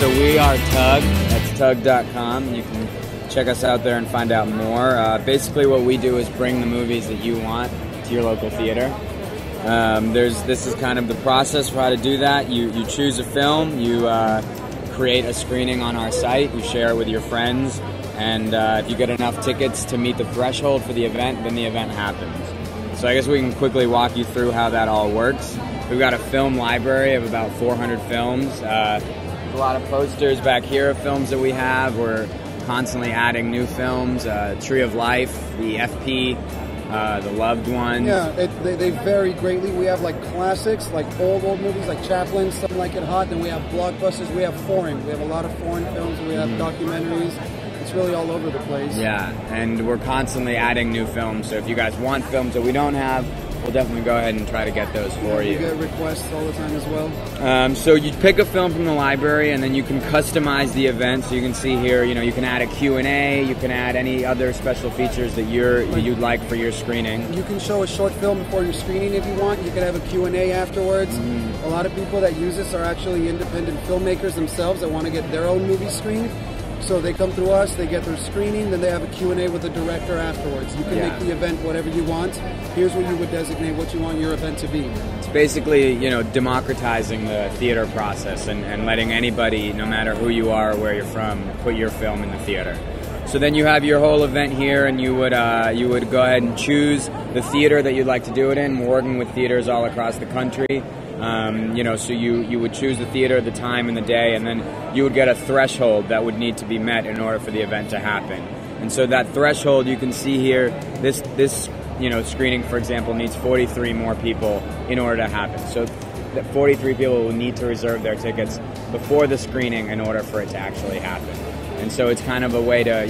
So we are Tugg. That's Tugg.com. You can check us out there and find out more. Basically what we do is bring the movies that you want to your local theater. This is kind of the process for how to do that. You choose a film, you create a screening on our site, you share it with your friends, and if you get enough tickets to meet the threshold for the event, then the event happens. So I guess we can quickly walk you through how that all works. We've got a film library of about 400 films. A lot of posters back here of films that we have. We're constantly adding new films, Tree of Life, the FP, The Loved Ones. Yeah, they vary greatly. We have like classics, like old movies like Chaplin, Something Like It Hot. Then we have blockbusters. We have foreign. We have a lot of foreign films. We have documentaries. It's really all over the place. Yeah, and we're constantly adding new films. So if you guys want films that we don't have, we'll definitely go ahead and try to get those for you. We get requests all the time as well. So you pick a film from the library, and then you can customize the event. So you can see here, you can add a Q&A, you can add any other special features that you'd like for your screening. You can show a short film before your screening if you want. You can have a Q&A afterwards. A lot of people that use this are actually independent filmmakers themselves that want to get their own movie screened. So they come through us, they get their screening, then they have a Q&A with the director afterwards. You can make the event whatever you want. Here's where you would designate what you want your event to be. It's basically, democratizing the theater process and letting anybody, no matter who you are or where you're from, put your film in the theater. So then you have your whole event here, and you would go ahead and choose the theater that you'd like to do it in. We're working with theaters all across the country. So you would choose the theater, the time, and the day, and then you would get a threshold that would need to be met in order for the event to happen. And so that threshold, you can see here, this screening, for example, needs 43 more people in order to happen. So that 43 people will need to reserve their tickets before the screening in order for it to actually happen. And so it's kind of a way to,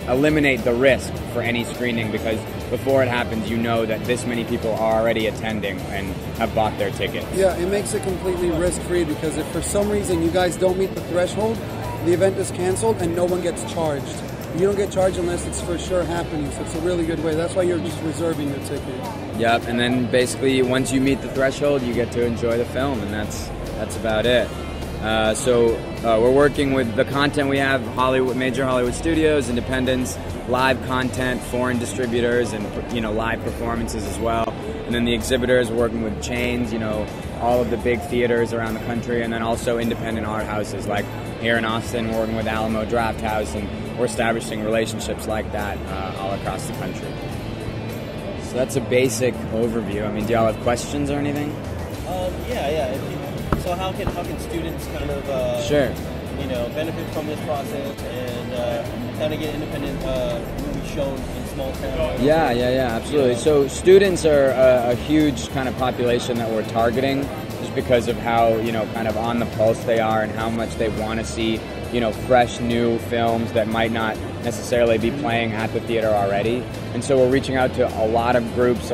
eliminate the risk for any screening, because before it happens, you know that this many people are already attending and have bought their tickets. Yeah, it makes it completely risk-free, because if for some reason you guys don't meet the threshold, the event is canceled and no one gets charged. You don't get charged unless it's for sure happening, so it's a really good way. That's why you're just reserving your ticket. Yep, and then basically once you meet the threshold, you get to enjoy the film, and that's about it. We're working with the content we have, major Hollywood studios, independents, live content, foreign distributors, and live performances as well. And then the exhibitors, we're working with chains, all of the big theaters around the country, and then also independent art houses. Like here in Austin, we're working with Alamo Draft House, and we're establishing relationships like that all across the country. So that's a basic overview. I mean, do y'all have questions or anything? Yeah. So how can students kind of benefit from this process and kind of get independent movies shown in small towns? Yeah, absolutely. So students are a huge kind of population that we're targeting, just because of how kind of on the pulse they are and how much they want to see fresh new films that might not necessarily be playing at the theater already. And so we're reaching out to a lot of groups,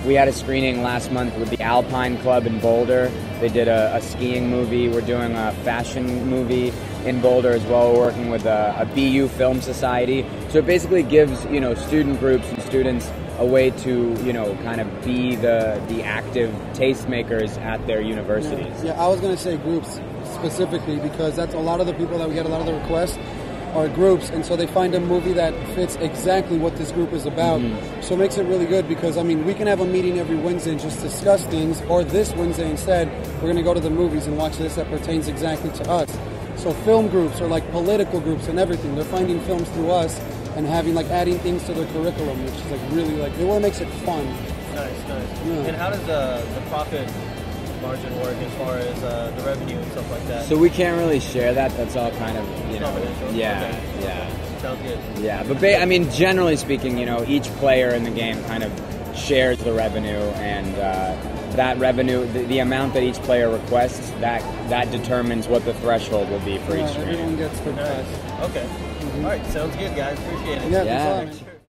we had a screening last month with the Alpine Club in Boulder. They did a skiing movie. We're doing a fashion movie in Boulder as well. We're working with a BU Film Society. So it basically gives, student groups and students a way to, kind of be the active tastemakers at their universities. Yeah, I was going to say groups specifically, because that's a lot of the people that we get a lot of the requests are groups, and so they find a movie that fits exactly what this group is about. So it makes it really good, because we can have a meeting every Wednesday and just discuss things, or this Wednesday instead we're going to go to the movies and watch this that pertains exactly to us. So film groups are like political groups and everything. They're finding films through us and adding things to their curriculum, which is really it really makes it fun. Nice. Yeah. And how does the profit margin work as far as the revenue and stuff like that? So we can't really share that. That's all kind of confidential. Yeah. Sounds good. Yeah, but generally speaking, each player in the game kind of shares the revenue, and that revenue, the amount that each player requests, that determines what the threshold will be for each screen. Everyone gets their price. Okay. All right, sounds good, guys. Appreciate it. Yeah.